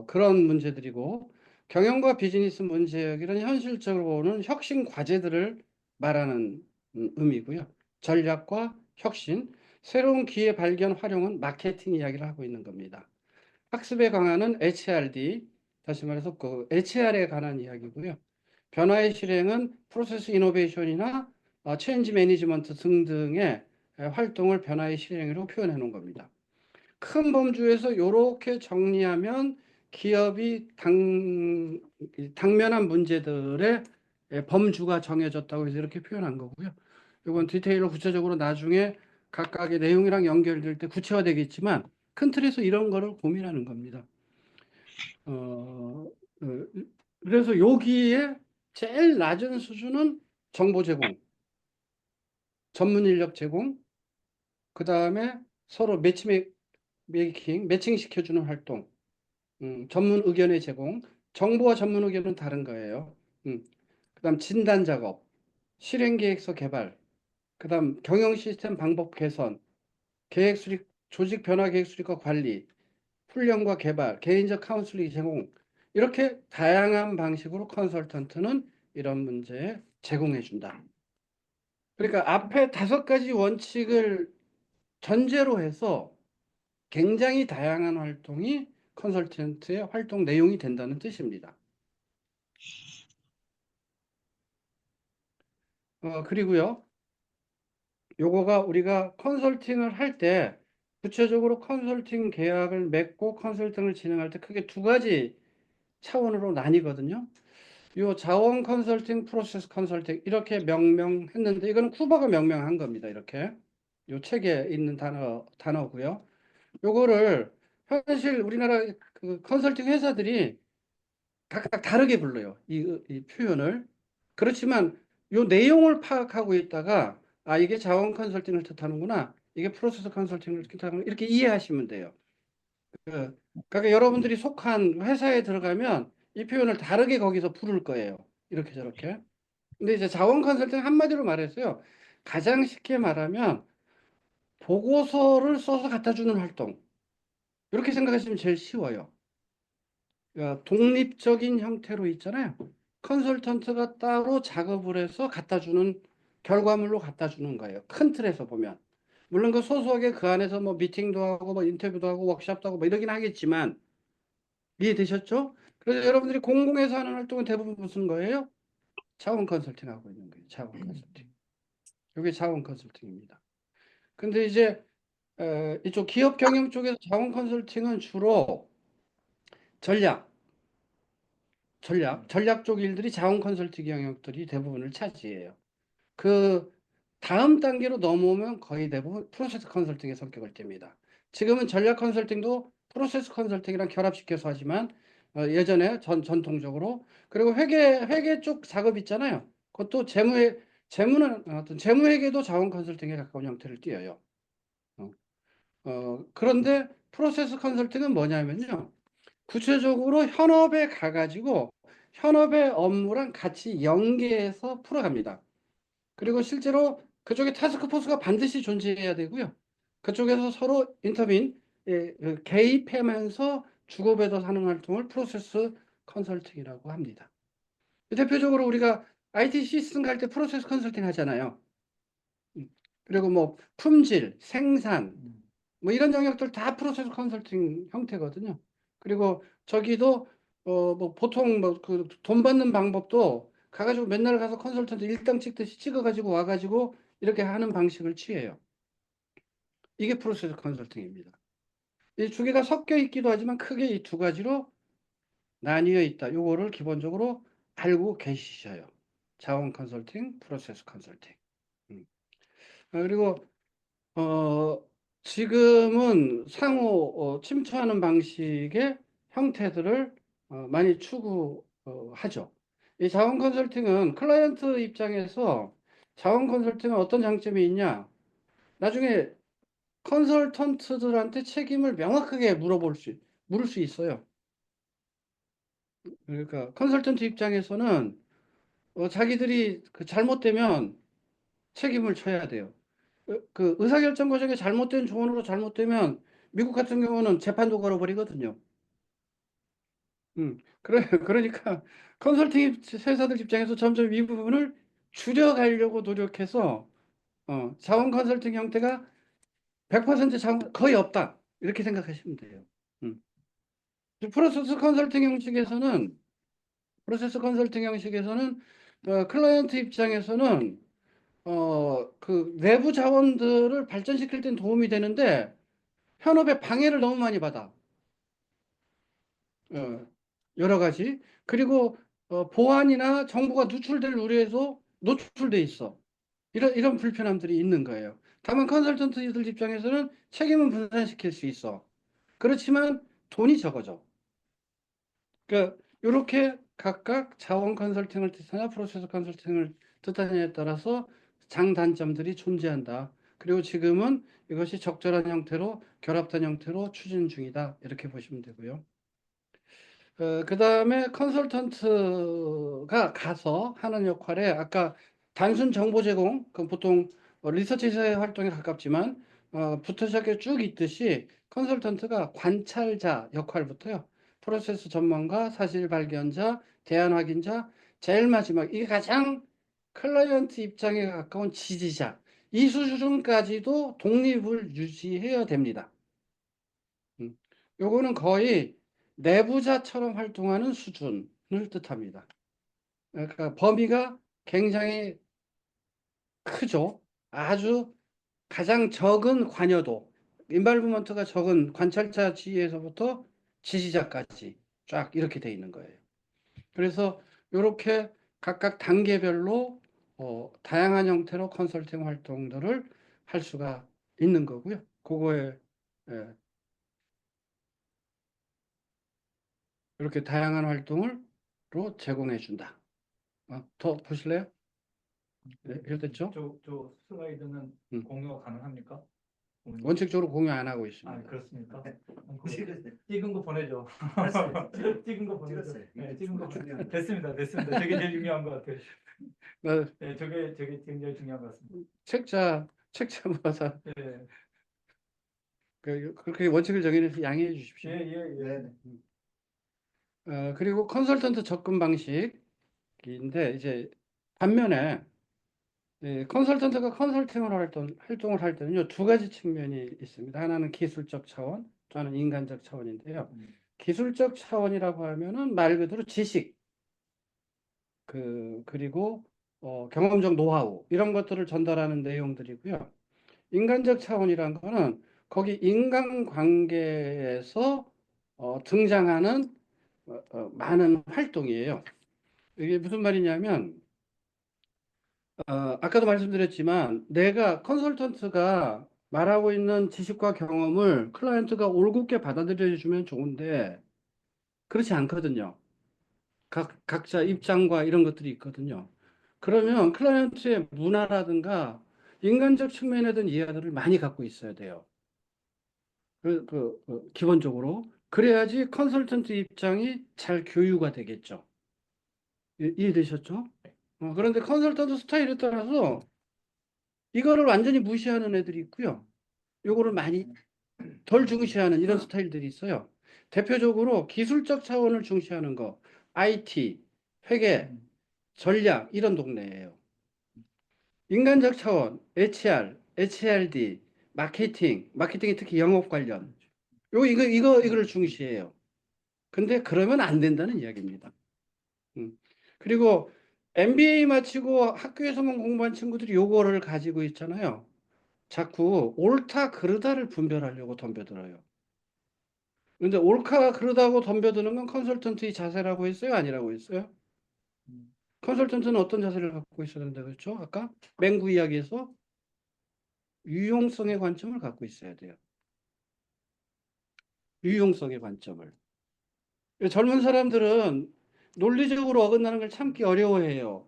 그런 문제들이고 경영과 비즈니스 문제 여기는 현실적으로 보는 혁신 과제들을 말하는 의미고요. 전략과 혁신, 새로운 기회 발견 활용은 마케팅 이야기를 하고 있는 겁니다. 학습에 관한 HRD, 다시 말해서 그 HR에 관한 이야기고요. 변화의 실행은 프로세스 이노베이션이나 체인지 매니지먼트 등등의 활동을 변화의 실행으로 표현해 놓은 겁니다. 큰 범주에서 이렇게 정리하면 기업이 당면한 문제들의 범주가 정해졌다고 해서 이렇게 표현한 거고요. 이건 디테일로 구체적으로 나중에 각각의 내용이랑 연결될 때 구체화되겠지만 큰 틀에서 이런 거를 고민하는 겁니다. 어, 어, 그래서 여기에 제일 낮은 수준은 정보 제공, 전문 인력 제공, 그 다음에 서로 매칭 시켜주는 활동, 전문 의견의 제공, 정보와 전문 의견은 다른 거예요. 그다음 진단 작업, 실행 계획서 개발, 그다음 경영 시스템 방법 개선, 계획 수립, 조직 변화 계획 수립과 관리, 훈련과 개발, 개인적 카운슬링 제공, 이렇게 다양한 방식으로 컨설턴트는 이런 문제에 제공해 준다. 그러니까 앞에 5가지 원칙을 전제로 해서 굉장히 다양한 활동이 컨설턴트의 활동 내용이 된다는 뜻입니다. 그리고요, 요거가 우리가 컨설팅을 할 때 구체적으로 컨설팅 계약을 맺고 컨설팅을 진행할 때 크게 2가지 차원으로 나뉘거든요. 요 자원 컨설팅, 프로세스 컨설팅 이렇게 명명했는데 이거는 쿠버가 명명한 겁니다. 이렇게 요 책에 있는 단어고요. 요거를 현실 우리나라 그 컨설팅 회사들이 각각 다르게 불러요. 이 표현을. 그렇지만 요 내용을 파악하고 있다가 아 이게 자원 컨설팅을 뜻하는구나. 이게 프로세스 컨설팅을 뜻하는 이렇게 이해하시면 돼요. 그러니까 여러분들이 속한 회사에 들어가면 이 표현을 다르게 거기서 부를 거예요. 이렇게 저렇게. 근데 이제 자원 컨설팅 한마디로 말했어요. 가장 쉽게 말하면 보고서를 써서 갖다 주는 활동. 이렇게 생각하시면 제일 쉬워요. 그러니까 독립적인 형태로 있잖아요. 컨설턴트가 따로 작업을 해서 갖다 주는 결과물로 갖다 주는 거예요. 큰 틀에서 보면. 물론 그 소소하게 그 안에서 뭐 미팅도 하고 뭐 인터뷰도 하고 워크숍도 하고 뭐 이러긴 하겠지만 이해되셨죠? 그래서 여러분들이 공공에서 하는 활동은 대부분 무슨 거예요? 자원 컨설팅 하고 있는 거예요. 자원 컨설팅. 이게 자원 컨설팅입니다. 근데 이제 이쪽 기업 경영 쪽에서 자원 컨설팅은 주로 전략, 전략 쪽 일들이 자원 컨설팅 영역들이 대부분을 차지해요. 그 다음 단계로 넘어오면 거의 대부분 프로세스 컨설팅의 성격을 띱니다. 지금은 전략 컨설팅도 프로세스 컨설팅이랑 결합시켜서 하지만 예전에 전통적으로 그리고 회계 쪽 작업 있잖아요. 그것도 재무는 어떤 재무회계도 자원 컨설팅에 가까운 형태를 띠어요. 어, 그런데 프로세스 컨설팅은 뭐냐면요. 구체적으로 현업에 가가지고 현업의 업무랑 같이 연계해서 풀어갑니다. 그리고 실제로 그쪽에 타스크포스가 반드시 존재해야 되고요. 그쪽에서 서로 인터빈, 개입하면서 주고받아 하는 활동을 프로세스 컨설팅이라고 합니다. 대표적으로 우리가 IT 시스템 갈 때 프로세스 컨설팅 하잖아요. 그리고 뭐 품질, 생산, 뭐 이런 영역들 다 프로세스 컨설팅 형태거든요. 그리고 저기도 뭐 보통 뭐 그 돈 받는 방법도 가가지고 맨날 가서 컨설턴트 일당 찍듯이 찍어가지고 와가지고 이렇게 하는 방식을 취해요. 이게 프로세스 컨설팅입니다. 이 두 개가 섞여 있기도 하지만 크게 이 2가지로 나뉘어 있다. 요거를 기본적으로 알고 계시셔요. 자원 컨설팅, 프로세스 컨설팅. 그리고 어, 지금은 상호 침투하는 방식의 형태들을 많이 추구하죠. 이 자원 컨설팅은 클라이언트 입장에서 자원 컨설팅은 어떤 장점이 있냐? 나중에 컨설턴트들한테 책임을 명확하게 물을 수 있어요. 그러니까 컨설턴트 입장에서는 자기들이 그 잘못되면 책임을 져야 돼요. 그 의사결정 과정에 잘못된 조언으로 잘못되면 미국 같은 경우는 재판도 걸어버리거든요. 그러니까 컨설팅 회사들 입장에서 점점 이 부분을 줄여가려고 노력해서 자원 컨설팅 형태가 100% 자원 거의 없다. 이렇게 생각하시면 돼요. 음. 프로세스 컨설팅 형식에서는 클라이언트 입장에서는 그 내부 자원들을 발전시킬 땐 도움이 되는데 현업에 방해를 너무 많이 받아. 어, 여러 가지. 그리고 보안이나 정보가 누출될 우려에서 노출돼 있어. 이런 불편함들이 있는 거예요. 다만 컨설턴트들 입장에서는 책임은 분산시킬 수 있어. 그렇지만 돈이 적어져. 그러니까 이렇게 각각 자원 컨설팅을 뜻하냐 프로세스 컨설팅을 뜻하냐에 따라서 장단점들이 존재한다. 그리고 지금은 이것이 적절한 형태로 결합된 형태로 추진 중이다. 이렇게 보시면 되고요. 그다음에 컨설턴트가 가서 하는 역할에 아까 단순 정보 제공, 그 보통 리서치사의 활동에 가깝지만 부터 시작해 쭉 있듯이 컨설턴트가 관찰자 역할부터요. 프로세스 전문가, 사실 발견자, 대안 확인자, 제일 마지막 이게 가장 클라이언트 입장에 가까운 지지자. 이 수준까지도 독립을 유지해야 됩니다. 요거는 거의 내부자처럼 활동하는 수준을 뜻합니다. 그러니까 범위가 굉장히 크죠. 아주 가장 적은 관여도, 인발브먼트가 적은 관찰자 지위에서부터 지지자까지 쫙 이렇게 돼 있는 거예요. 그래서 이렇게 각각 단계별로 다양한 형태로 컨설팅 활동들을 할 수가 있는 거고요. 그거에 예, 이렇게 다양한 활동을 로 제공해 준다. 더 보실래요? 네, 이랬죠? 저 슬라이드는 음. 공유가 가능합니까? 원칙적으로 공유 안 하고 아, 있습니다. 그렇습니까? 찍었어요. 찍은 거 보내줘. 알았어요. 찍은 거 보내줘. 찍었어요. 네, 찍은 거 중요한 거. 됐습니다. 됐습니다. 저게 제일 중요한 것 같아요. 어, 네, 저게 제일 중요한 것 같습니다. 책자 모아서 네, 그렇게 원칙을 정해서 양해해 주십시오. 예, 예, 예. 네. 그리고 컨설턴트 접근 방식인데 이제 반면에 컨설턴트가 컨설팅을 활동을 할 때는요, 두 가지 측면이 있습니다. 하나는 기술적 차원, 또 하나는 인간적 차원인데요. 기술적 차원이라고 하면은 말 그대로 지식, 그리고 경험적 노하우, 이런 것들을 전달하는 내용들이고요. 인간적 차원이란 거는 거기 인간관계에서 등장하는 많은 활동이에요. 이게 무슨 말이냐면, 아까도 말씀드렸지만 내가 컨설턴트가 말하고 있는 지식과 경험을 클라이언트가 올곧게 받아들여 주면 좋은데 그렇지 않거든요. 각자 입장과 이런 것들이 있거든요. 그러면 클라이언트의 문화라든가 인간적 측면에 대한 이해들을 많이 갖고 있어야 돼요. 기본적으로. 그래야지 컨설턴트 입장이 잘 교유가 되겠죠. 이해되셨죠? 그런데 컨설턴트 스타일에 따라서 이거를 완전히 무시하는 애들이 있고요. 요거를 많이 덜 중시하는 이런 스타일들이 있어요. 대표적으로 기술적 차원을 중시하는 거, IT, 회계, 전략 이런 동네예요. 인간적 차원, HR, HRD, 마케팅이 특히 영업 관련. 이거를 중시해요. 근데 그러면 안 된다는 이야기입니다. 그리고 MBA 마치고 학교에서만 공부한 친구들이 요거를 가지고 있잖아요. 자꾸 옳다 그르다를 분별하려고 덤벼들어요. 근데 옳다 그르다고 덤벼드는 건 컨설턴트의 자세라고 했어요? 아니라고 했어요? 컨설턴트는 어떤 자세를 갖고 있어야 된다 그랬죠? 아까 맹구 이야기에서 유용성의 관점을 갖고 있어야 돼요. 유용성의 관점을. 젊은 사람들은 논리적으로 어긋나는 걸 참기 어려워해요.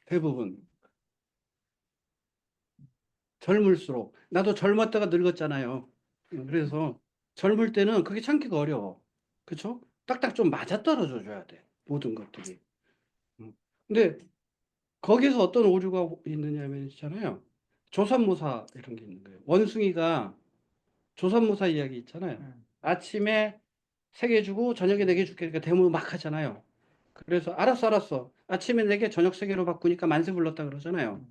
대부분. 젊을수록. 나도 젊었다가 늙었잖아요. 그래서 젊을 때는 그게 참기가 어려워. 그쵸? 딱딱 좀 맞아떨어져 줘야 돼. 모든 것들이. 근데 거기서 어떤 오류가 있느냐면 있잖아요. 조삼모사 이런 게 있는 거예요. 원숭이가 조삼모사 이야기 있잖아요. 아침에 3개 주고 저녁에 4개 줄게. 그러니까 대모 막 하잖아요. 그래서 알았어. 아침에 4개 저녁 3개로 바꾸니까 만세 불렀다 그러잖아요.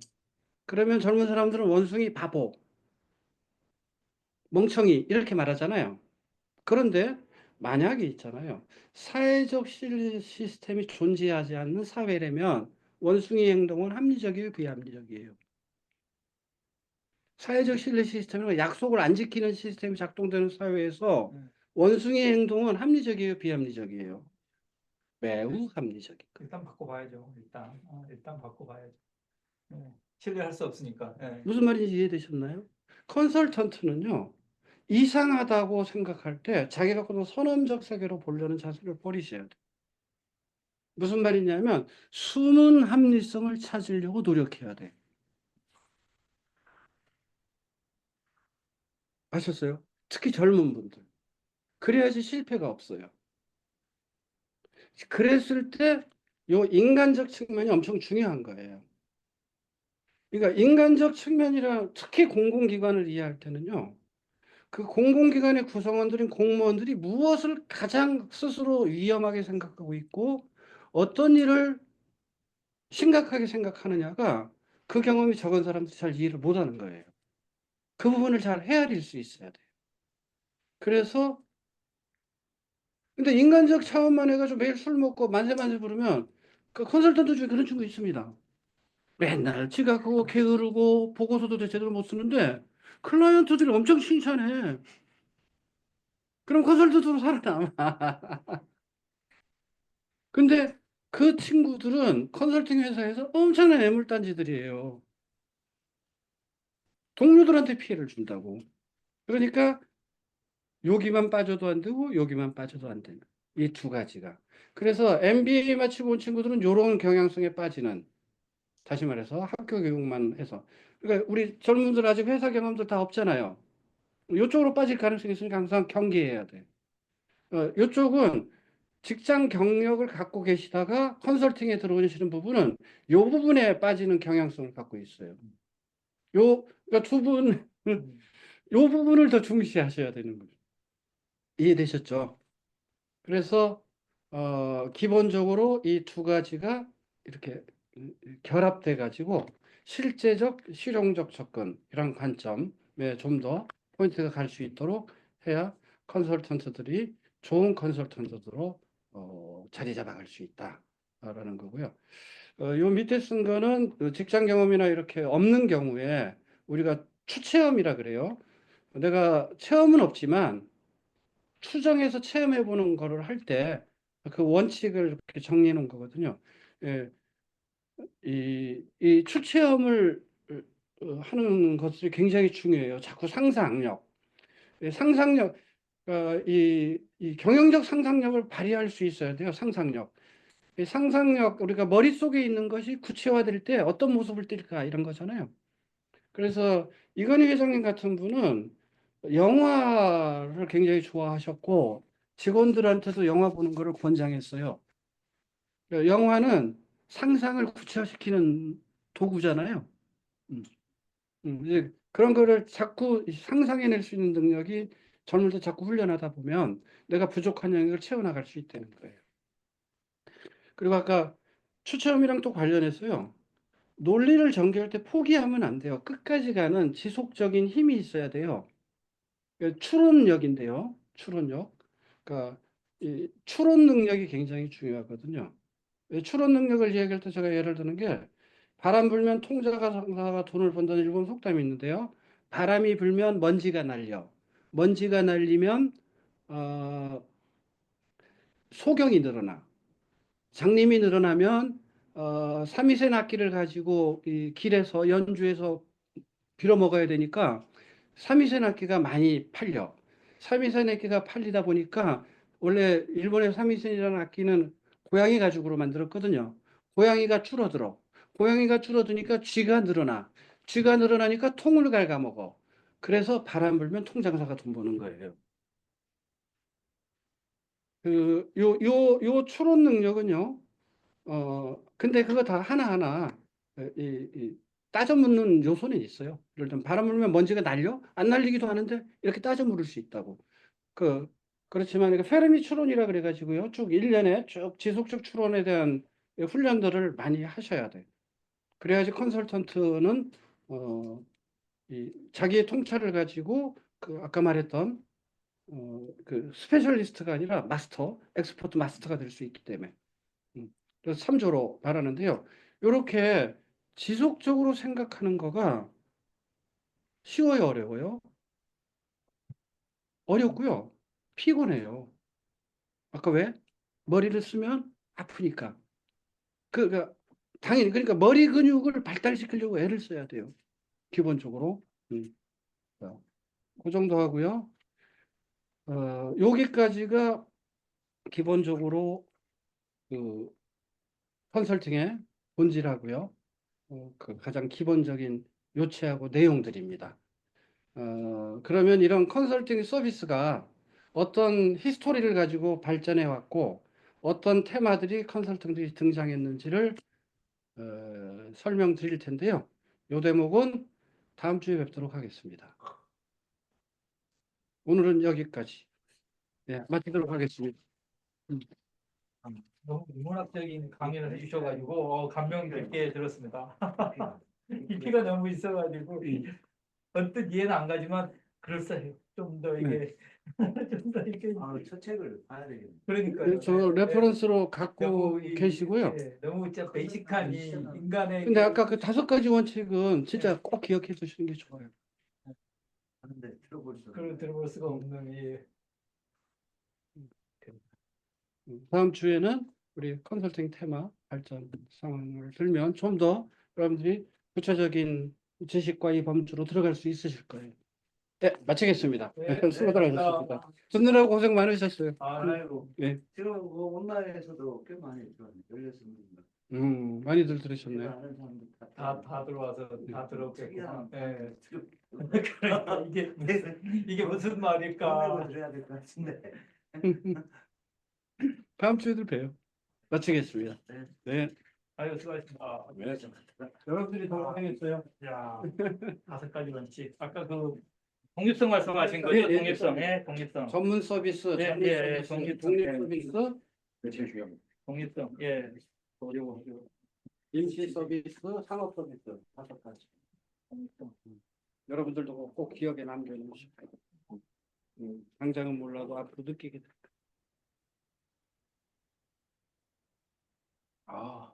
그러면 젊은 사람들은 원숭이 바보, 멍청이 이렇게 말하잖아요. 그런데 만약에 있잖아요. 사회적 시스템이 존재하지 않는 사회라면 원숭이 행동은 합리적이에요, 비합리적이에요. 사회적 신뢰 시스템은 약속을 안 지키는 시스템이 작동되는 사회에서 원숭이 행동은 합리적이에요, 비합리적이에요. 매우 합리적인 거예요. 일단 바꿔봐야죠. 일단 바꿔봐야죠. 신뢰할 수 없으니까. 무슨 말인지 이해되셨나요? 컨설턴트는요, 이상하다고 생각할 때 자기 갖고는 선언적 세계로 보려는 자세를 버리셔야 돼요. 무슨 말이냐면 숨은 합리성을 찾으려고 노력해야 돼. 아셨어요? 특히 젊은 분들. 그래야지 실패가 없어요. 그랬을 때 요 인간적 측면이 엄청 중요한 거예요. 그러니까 인간적 측면이라 특히 공공기관을 이해할 때는요. 그 공공기관의 구성원들인 공무원들이 무엇을 가장 스스로 위험하게 생각하고 있고 어떤 일을 심각하게 생각하느냐가 그 경험이 적은 사람들이 잘 이해를 못하는 거예요. 그 부분을 잘 헤아릴 수 있어야 돼요. 그래서 근데 인간적 차원만 해가지고 매일 술 먹고 만세 부르면 그 컨설턴트 중에 그런 친구 있습니다. 맨날 지가 그거 게으르고 보고서도 제대로 못 쓰는데 클라이언트들이 엄청 칭찬해. 그럼 컨설턴트로 살아남아. 근데 그 친구들은 컨설팅 회사에서 엄청난 애물단지들이에요. 동료들한테 피해를 준다고. 그러니까 여기만 빠져도 안 되고 여기만 빠져도 안 되는 이 두 가지가. 그래서 MBA 마치고 온 친구들은 이런 경향성에 빠지는 다시 말해서 학교 교육만 해서 그러니까 우리 젊은들 아직 회사 경험도 다 없잖아요. 이쪽으로 빠질 가능성이 있으니까 항상 경계해야 돼. 이쪽은 직장 경력을 갖고 계시다가 컨설팅에 들어오시는 부분은 이 부분에 빠지는 경향성을 갖고 있어요. 그러니까 두 분, 이 부분을 더 중시하셔야 되는 거죠. 이해되셨죠? 그래서 기본적으로 이 두 가지가 이렇게 결합돼 가지고 실제적 실용적 접근 이런 관점에 좀 더 포인트가 갈 수 있도록 해야 컨설턴트들이 좋은 컨설턴트로 자리 잡아갈 수 있다라는 거고요. 요 밑에 쓴 거는 그 직장 경험이나 이렇게 없는 경우에 우리가 추체험이라 그래요. 내가 체험은 없지만 추정해서 체험해 보는 거를 할 때 그 원칙을 이렇게 정리해 놓은 거거든요. 예, 이 추체험을 하는 것들이 굉장히 중요해요. 자꾸 상상력, 상상력, 이 경영적 상상력을 발휘할 수 있어야 돼요. 상상력. 이 상상력, 우리가 머릿속에 있는 것이 구체화될 때 어떤 모습을 띨까 이런 거잖아요. 그래서 이건희 회장님 같은 분은 영화를 굉장히 좋아하셨고 직원들한테도 영화 보는 거를 권장했어요. 영화는 상상을 구체화시키는 도구잖아요. 음, 이제 그런 거를 자꾸 상상해낼 수 있는 능력이 젊을 때 자꾸 훈련하다 보면 내가 부족한 영역을 채워나갈 수 있다는 거예요. 그리고 아까 추첨이랑 또 관련해서요. 논리를 전개할 때 포기하면 안 돼요. 끝까지 가는 지속적인 힘이 있어야 돼요. 추론력인데요. 추론력. 그러니까 이 추론 능력이 굉장히 중요하거든요. 추론 능력을 얘기할 때 제가 예를 드는 게 바람 불면 통자가 상사가 돈을 번다는 일본 속담이 있는데요. 바람이 불면 먼지가 날려. 먼지가 날리면 소경이 늘어나. 장님이 늘어나면 삼위세 납기를 가지고 이 길에서 연주해서 빌어먹어야 되니까 삼위세 납기가 많이 팔려. 삼위세 납기가 팔리다 보니까 원래 일본의 삼위세라는 악기는 고양이 가죽으로 만들었거든요. 고양이가 줄어들어. 고양이가 줄어드니까 쥐가 늘어나. 쥐가 늘어나니까 통을 갉아먹어. 그래서 바람 불면 통장사가 돈 버는 거예요. 요 추론 능력은요. 근데 그거 다 하나하나 따져 묻는 요소는 있어요. 예를 들면 바람 불면 먼지가 날려? 안 날리기도 하는데 이렇게 따져 물을 수 있다고. 그, 그렇지만 이거 페르미 추론이라 그래가지고요. 쭉 1년에 쭉 지속적 추론에 대한 훈련들을 많이 하셔야 돼. 그래야지 컨설턴트는 자기의 통찰을 가지고 그 아까 말했던 그 스페셜리스트가 아니라 마스터, 엑스퍼트 마스터가 될 수 있기 때문에. 그래서 참조로 말하는데요. 이렇게 지속적으로 생각하는 거가 쉬워요, 어려워요? 어렵고요. 피곤해요. 아까 왜? 머리를 쓰면 아프니까. 그러니까 당연히 그러니까 머리 근육을 발달시키려고 애를 써야 돼요. 기본적으로. 자, 그 정도 하고요. 여기까지가 기본적으로 그 컨설팅의 본질하고요. 그 가장 기본적인 요체하고 내용들입니다. 그러면 이런 컨설팅 서비스가 어떤 히스토리를 가지고 발전해 왔고 어떤 테마들이 컨설팅들이 등장했는지를 설명드릴 텐데요. 이 대목은 다음 주에 뵙도록 하겠습니다. 오늘은 여기까지 마치도록 하겠습니다. 너무 인문학적인 강의를 해주셔가지고 감명 깊게 들었습니다. 깊이가 너무 있어가지고 어떤 이해는 안 가지만 그럴싸해요. 좀 더 이게 좀 더 이렇게 첫 책을 봐야 되겠네. 그러니까요. 저 레퍼런스로 갖고 너무 계시고요. 너무 진짜 베이직한 이 인간의 근데 아까 그 5가지 원칙은 진짜 꼭 기억해 두시는 게 좋아요. 하는데 들어볼 수 그걸 들어볼 수가 없는 이 다음 주에는 우리 컨설팅 테마 발전 상황을 들면 좀 더 여러분들이 구체적인 지식과 이 범주로 들어갈 수 있으실 거예요. 네, 마치겠습니다. 수고들 하셨습니다. 듣느라고 고생 많으셨어요. 아이고 네, 지금 뭐 온라인에서도 꽤 많이 들어왔네. 16명. 많이들 들으셨네요. 제가 아는 사람들 다 들어와서 다 들었겠구나. 특이한 예. 들어- 그러니까 이게 무슨 돈 말일까? 내고 들어야 될 것 같은데. 다음 주에도 봬요. 마치겠습니다. 네. 네, 아유 수고하셨습니다. 네. 여러분들이 더 고생했어요. 야 5가지 원칙. 아까 그 독립성 말씀하신 거죠? 예, 예. 독립성, 독립성. 전문 서비스, 예, 전문 예, 서비스, 독립 독립 서비스. 서비스, 제일 중요한 독립성, 어려워. 임시 서비스, 상업 서비스 5가지. 독립성. 여러분들도 꼭 기억에 남겨놓으시고 당장은 몰라도 앞으로 느끼게 될 거예요.